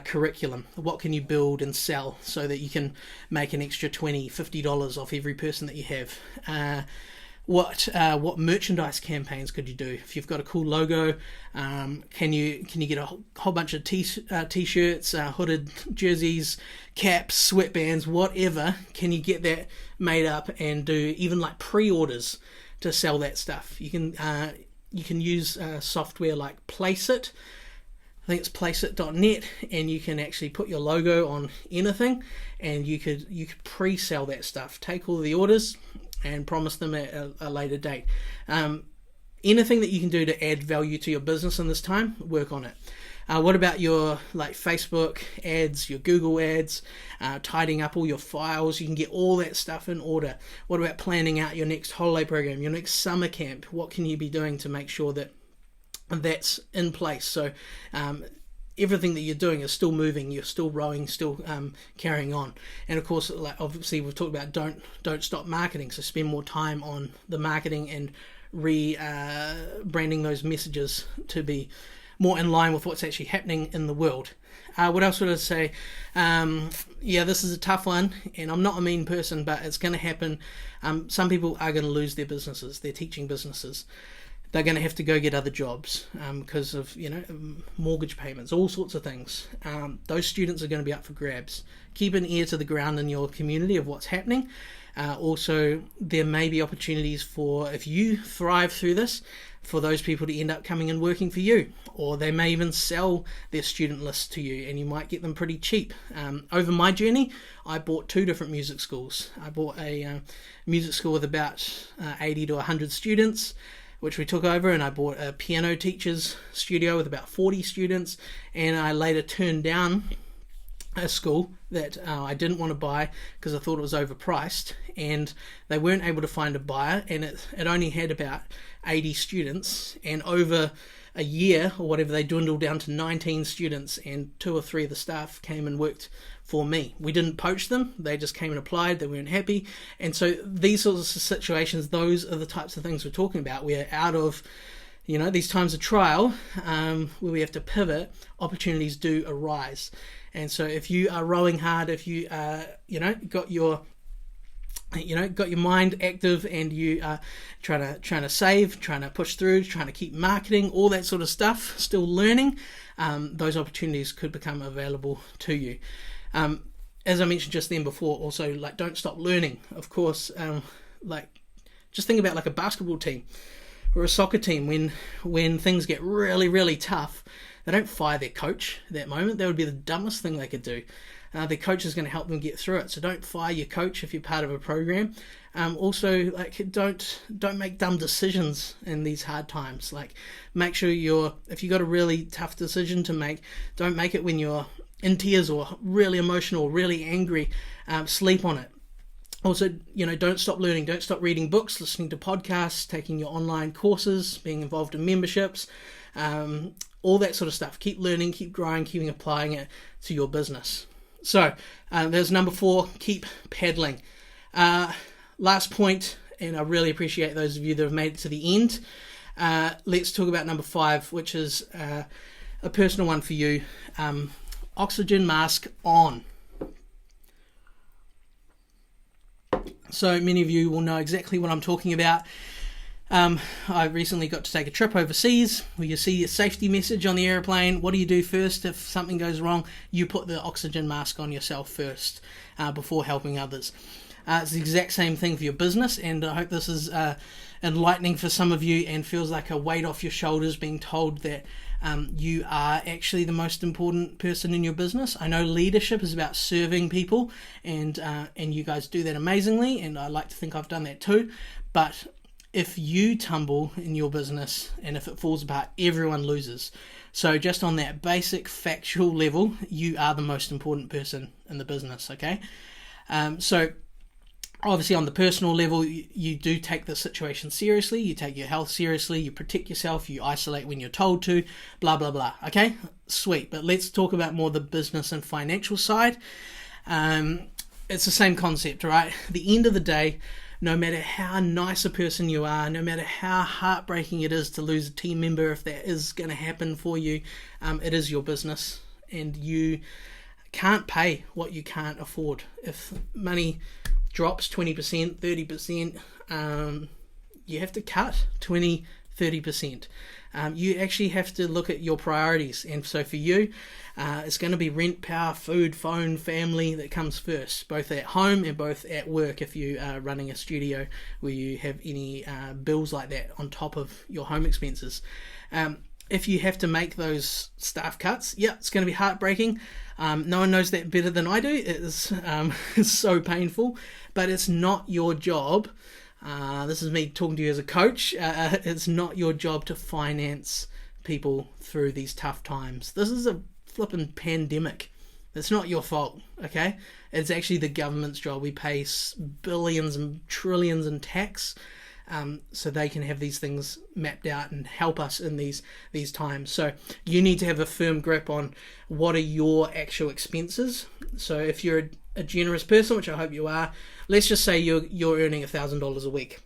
curriculum. What can you build and sell so that you can make an extra $20, $50 off every person that you have? What merchandise campaigns could you do? If you've got a cool logo, can you get a whole bunch of t-shirts, hooded jerseys, caps, sweatbands, whatever? Can you get that made up and do even like pre-orders to sell that stuff? You can use software like Placeit. I think it's placeit.net, and you can actually put your logo on anything, and you could pre-sell that stuff. Take all the orders and promise them at a later date. Anything that you can do to add value to your business in this time, work on it. What about your Facebook ads, your Google ads, tidying up all your files? You can get all that stuff in order. What about planning out your next holiday program, your next summer camp? What can you be doing to make sure that that's in place? So everything that you're doing is still moving, you're still rowing, still carrying on. And of course, obviously we've talked about don't stop marketing, so spend more time on the marketing and branding those messages to be more in line with what's actually happening in the world. What else would I say? This is a tough one, and I'm not a mean person, but it's going to happen. Some people are going to lose their businesses, their teaching businesses. they're going to have to go get other jobs because of mortgage payments, all sorts of things. Those students are going to be up for grabs. Keep an ear to the ground in your community of what's happening. Also, there may be opportunities for, if you thrive through this, for those people to end up coming and working for you, or they may even sell their student list to you and you might get them pretty cheap. Over my journey, I bought 2 different music schools. I bought a music school with about 80 to 100 students, which we took over, and I bought a piano teacher's studio with about 40 students, and I later turned down a school that I didn't want to buy because I thought it was overpriced, and they weren't able to find a buyer, and it only had about 80 students, and over a year or whatever they dwindled down to 19 students, and 2 or 3 of the staff came and worked for me. We didn't poach them, they just came and applied, they weren't happy. And so these sorts of situations, those are the types of things we're talking about. We're out of these times of trial where we have to pivot. Opportunities do arise. And so if you are rowing hard, if you got your mind active, and you are trying to save, trying to push through, trying to keep marketing, all that sort of stuff, still learning, those opportunities could become available to you. As I mentioned just then before, also, don't stop learning. Of course, just think about a basketball team or a soccer team. When things get really, really tough, they don't fire their coach at that moment. That would be the dumbest thing they could do. Their coach is going to help them get through it. So don't fire your coach if you're part of a program. Also, don't make dumb decisions in these hard times. Make sure if you got a really tough decision to make, don't make it when you're in tears or really emotional or really angry. Sleep on it. Also, don't stop learning. Don't stop reading books, listening to podcasts, taking your online courses, being involved in memberships, all that sort of stuff. Keep learning, keep growing, keeping applying it to your business. So there's number 4, keep peddling. Last point, and I really appreciate those of you that have made it to the end. Let's talk about number 5, which is a personal one for you. Oxygen mask on. So many of you will know exactly what I'm talking about. I recently got to take a trip overseas where you see a safety message on the airplane. What do you do first if something goes wrong? You put the oxygen mask on yourself first before helping others. It's the exact same thing for your business, and I hope this is enlightening for some of you and feels like a weight off your shoulders being told that you are actually the most important person in your business. I know leadership is about serving people, and you guys do that amazingly, and I like to think I've done that too. But if you tumble in your business and if it falls apart, everyone loses. So just on that basic factual level, you are the most important person in the business, okay? So obviously on the personal level, you do take the situation seriously, you take your health seriously, you protect yourself, you isolate when you're told to, blah, blah, blah, okay? Sweet, but let's talk about more the business and financial side. It's the same concept, right? At the end of the day, no matter how nice a person you are, no matter how heartbreaking it is to lose a team member, if that is going to happen for you, it is your business, and you can't pay what you can't afford. If money drops 20%, 30%, you have to cut 20, 30%. You actually have to look at your priorities, and so for you, it's going to be rent, power, food, phone, family that comes first, both at home and both at work if you are running a studio where you have any bills like that on top of your home expenses. If you have to make those staff cuts, it's going to be heartbreaking. No one knows that better than I do. It's so painful, but it's not your job. This is me talking to you as a coach. It's not your job to finance people through these tough times. This is a flipping pandemic. It's not your fault, okay? It's actually the government's job. We pay billions and trillions in tax so they can have these things mapped out and help us in these times. So you need to have a firm grip on what are your actual expenses. So if you're a generous person, which I hope you are, let's just say you're earning $1,000 a week.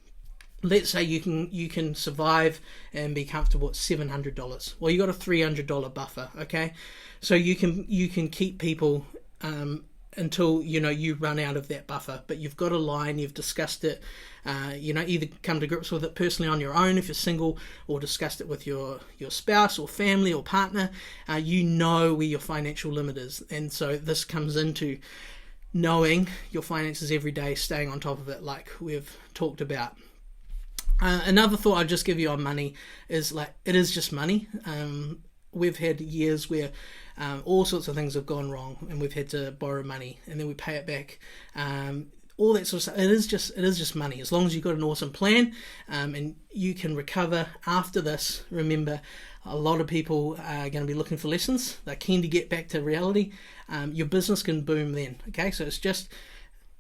Let's say you can survive and be comfortable at $700. Well, you got a $300 buffer, okay? So you can keep people until you run out of that buffer. But you've got a line, you've discussed it, either come to grips with it personally on your own if you're single, or discussed it with your spouse or family or partner. You know where your financial limit is, and so this comes into knowing your finances every day, staying on top of it like we've talked about. Another thought I'll just give you on money is it is just money. We've had years where all sorts of things have gone wrong and we've had to borrow money and then we pay it back. All that sort of stuff. It is just money. As long as you've got an awesome plan and you can recover after this. Remember, a lot of people are going to be looking for lessons. They're keen to get back to reality. Your business can boom then. Okay, so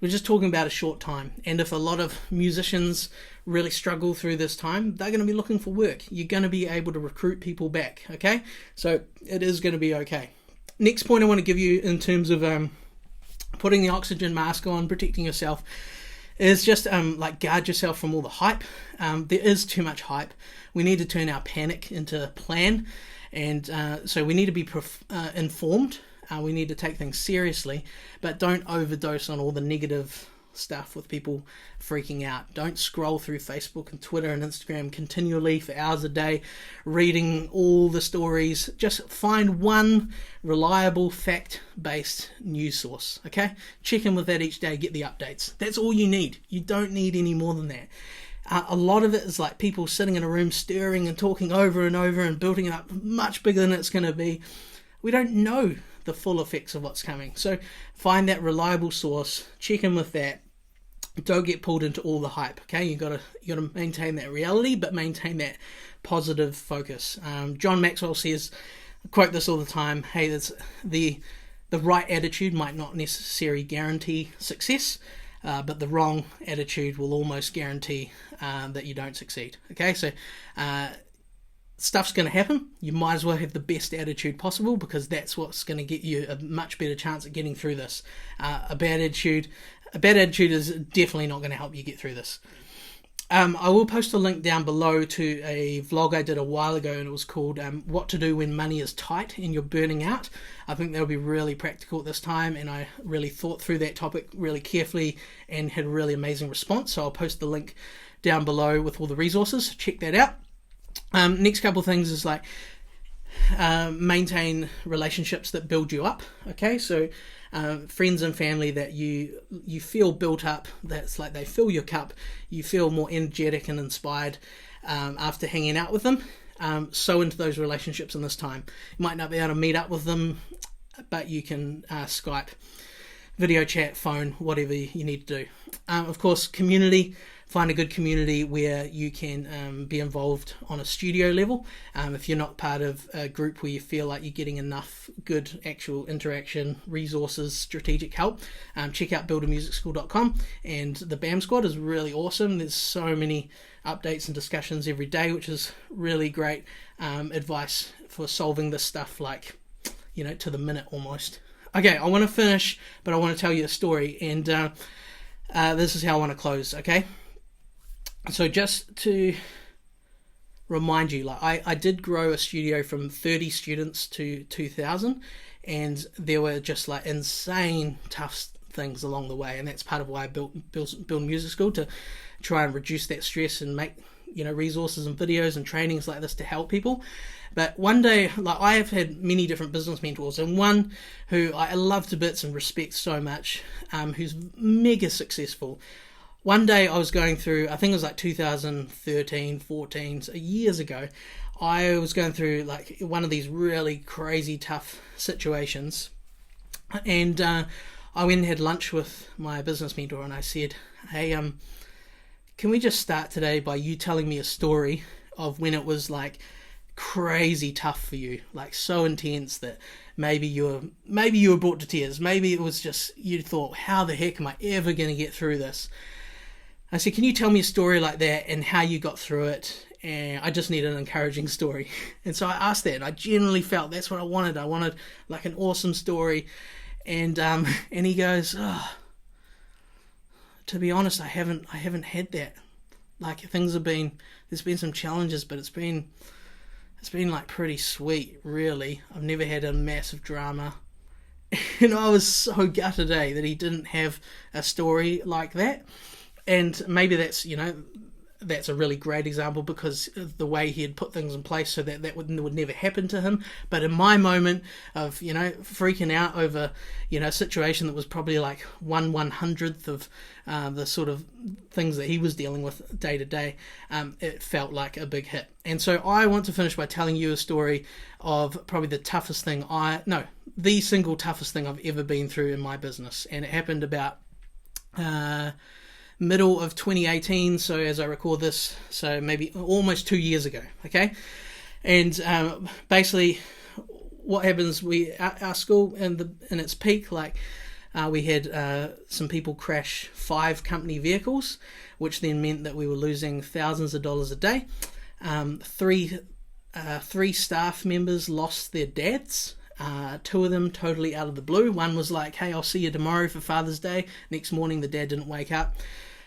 we're just talking about a short time. And if a lot of musicians really struggle through this time, they're going to be looking for work. You're going to be able to recruit people back. Okay, so it is going to be okay. Next point I want to give you in terms of putting the oxygen mask on, protecting yourself, is just guard yourself from all the hype. There is too much hype. We need to turn our panic into a plan, and so we need to be informed. We need to take things seriously, but don't overdose on all the negative stuff with people freaking out. Don't scroll through Facebook and Twitter and Instagram continually for hours a day, reading all the stories. Just find one reliable fact-based news source, okay? Check in with that each day, get the updates. That's all you need. You don't need any more than that. A lot of it is like people sitting in a room stirring and talking over and over and building it up much bigger than it's going to be. We don't know the full effects of what's coming. So find that reliable source, check in with that. Don't get pulled into all the hype. Okay, you got to maintain that reality, but maintain that positive focus. John Maxwell says, I quote this all the time. Hey, that's the right attitude might not necessarily guarantee success, but the wrong attitude will almost guarantee that you don't succeed. Okay, so stuff's going to happen. You might as well have the best attitude possible, because that's what's going to get you a much better chance at getting through this. A bad attitude is definitely not going to help you get through this. I will post a link down below to a vlog I did a while ago, and it was called What to Do When Money is Tight and You're Burning Out. I think that'll be really practical at this time, and I really thought through that topic really carefully and had a really amazing response. So I'll post the link down below with all the resources. Check that out. Next couple of things is maintain relationships that build you up. Okay, so friends and family that you feel built up, that's like they fill your cup, you feel more energetic and inspired after hanging out with them. So into those relationships in this time. You might not be able to meet up with them, but you can Skype, video chat, phone, whatever you need to do. Of course, community. Find a good community where you can be involved on a studio level. If you're not part of a group where you feel like you're getting enough good actual interaction, resources, strategic help, check out buildamusicschool.com. And the BAM squad is really awesome. There's so many updates and discussions every day, which is really great advice for solving this stuff to the minute almost. Okay, I want to finish, but I want to tell you a story, and this is how I want to close, okay? So just to remind you, I did grow a studio from 30 students to 2,000, and there were just insane tough things along the way, and that's part of why I built Music School, to try and reduce that stress and make resources and videos and trainings like this to help people. But one day, I have had many different business mentors, and one who I love to bits and respect so much, who's mega successful. One day I was going through, I think it was 2013, 14, so years ago, I was going through one of these really crazy tough situations, and I went and had lunch with my business mentor, and I said, hey, can we just start today by you telling me a story of when it was crazy tough for you, so intense that maybe you were brought to tears, maybe it was just you thought, how the heck am I ever going to get through this? I said, can you tell me a story like that and how you got through it? And I just need an encouraging story. And so I asked that, and I genuinely felt that's what I wanted. I wanted an awesome story. And he goes, to be honest, I haven't had that. There's been some challenges, but it's been pretty sweet, really. I've never had a massive drama. And I was so gutted that he didn't have a story like that. And maybe that's a really great example because of the way he had put things in place so that would never happen to him. But in my moment of, freaking out over, a situation that was probably like 1/100th of the sort of things that he was dealing with day to day, it felt like a big hit. And so I want to finish by telling you a story of probably the single toughest thing I've ever been through in my business. And it happened about middle of 2018, so as I record this, so maybe almost 2 years ago, okay? And basically what happens, our school in its peak, we had some people crash 5 company vehicles, which then meant that we were losing thousands of dollars a day. Three staff members lost their dads. 2 of them totally out of the blue. One was like, hey, I'll see you tomorrow for Father's Day. Next morning the dad didn't wake up.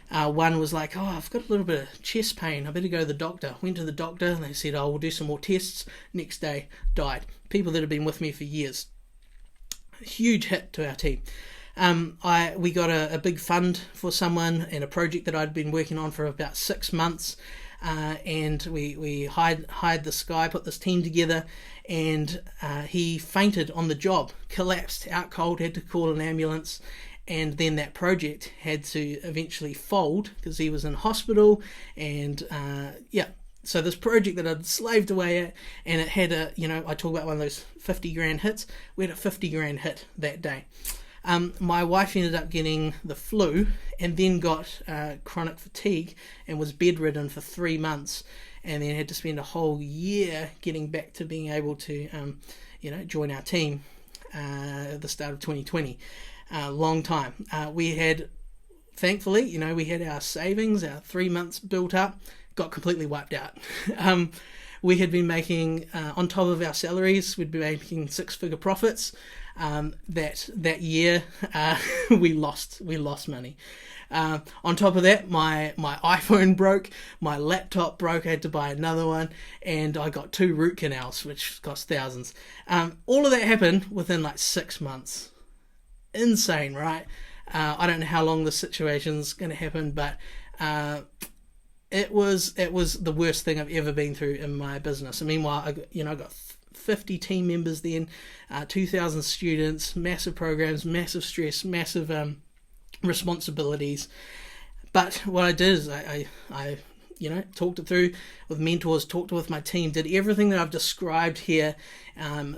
One was like, oh, I've got a little bit of chest pain, I better go to the doctor. Went to the doctor and they said, oh, we'll do some more tests. Next day, died. People that have been with me for years. Huge hit to our team. We got a big fund for someone and a project that I'd been working on for about 6 months. And we hired this guy, put this team together, and he fainted on the job, collapsed, out cold, had to call an ambulance, and then that project had to eventually fold because he was in hospital. And so this project that I'd slaved away at, and it had I talk about one of those 50 grand hits. We had a 50 grand hit that day. My wife ended up getting the flu and then got chronic fatigue and was bedridden for 3 months, and then had to spend a whole year getting back to being able to join our team at the start of 2020. Long time. We had, thankfully, we had our savings, our 3 months built up, got completely wiped out. We had been making, on top of our salaries, we'd been making 6-figure profits. That year, we lost money. On top of that, my iPhone broke, my laptop broke, I had to buy another one, and I got 2 root canals, which cost thousands. All of that happened within like 6 months. Insane, right? I don't know how long this situation's going to happen, but it was the worst thing I've ever been through in my business. And meanwhile, I got 50 team members then, 2,000 students, massive programs, massive stress, massive responsibilities. But what I did is I talked it through with mentors, talked with my team, did everything that I've described here,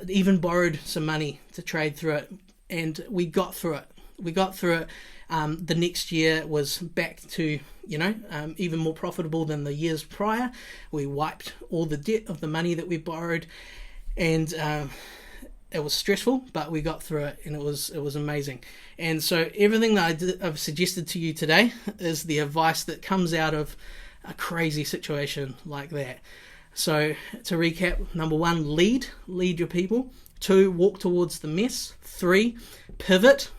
even borrowed some money to trade through it, and we got through it. The next year was back to, even more profitable than the years prior. We wiped all the debt of the money that we borrowed, and it was stressful, but we got through it, and it was amazing. And so everything that I've suggested to you today is the advice that comes out of a crazy situation like that. So to recap, number 1, lead your people. 2, walk towards the mess. 3, pivot.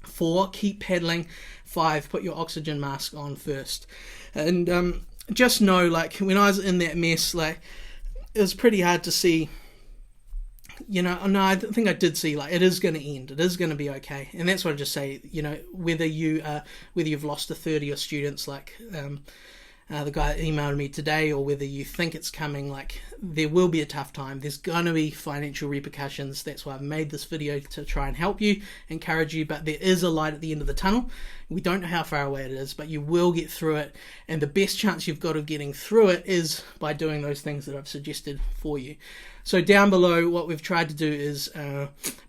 4, keep peddling. 5, put your oxygen mask on first. And just know, when I was in that mess, it was pretty hard to see. I think I did see, it is going to end. It is going to be okay. And that's what I just say, whether you've lost a third of your students, the guy that emailed me today, or whether you think it's coming, there will be a tough time. There's going to be financial repercussions. That's why I've made this video, to try and help you, encourage you, but there is a light at the end of the tunnel. We don't know how far away it is, but you will get through it, and the best chance you've got of getting through it is by doing those things that I've suggested for you. So down below, what we've tried to do is,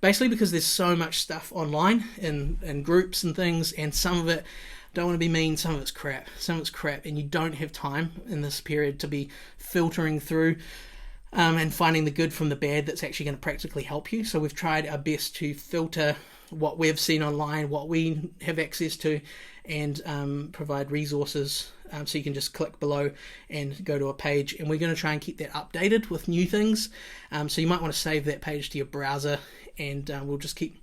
basically because there's so much stuff online in groups and things, and some of it, don't want to be mean, some of it's crap, and you don't have time in this period to be filtering through and finding the good from the bad that's actually going to practically help you. So we've tried our best to filter what we've seen online, what we have access to, and provide resources, so you can just click below and go to a page, and we're going to try and keep that updated with new things. So you might want to save that page to your browser, and we'll just keep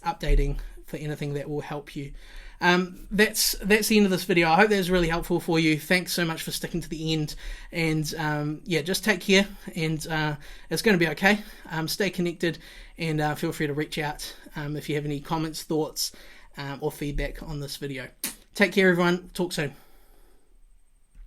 updating for anything that will help you. That's the end of this video. I hope that was really helpful for you. Thanks so much for sticking to the end, and yeah, just take care, and it's going to be okay. Stay connected, and feel free to reach out if you have any comments, thoughts, or feedback on this video. Take care, everyone. Talk soon.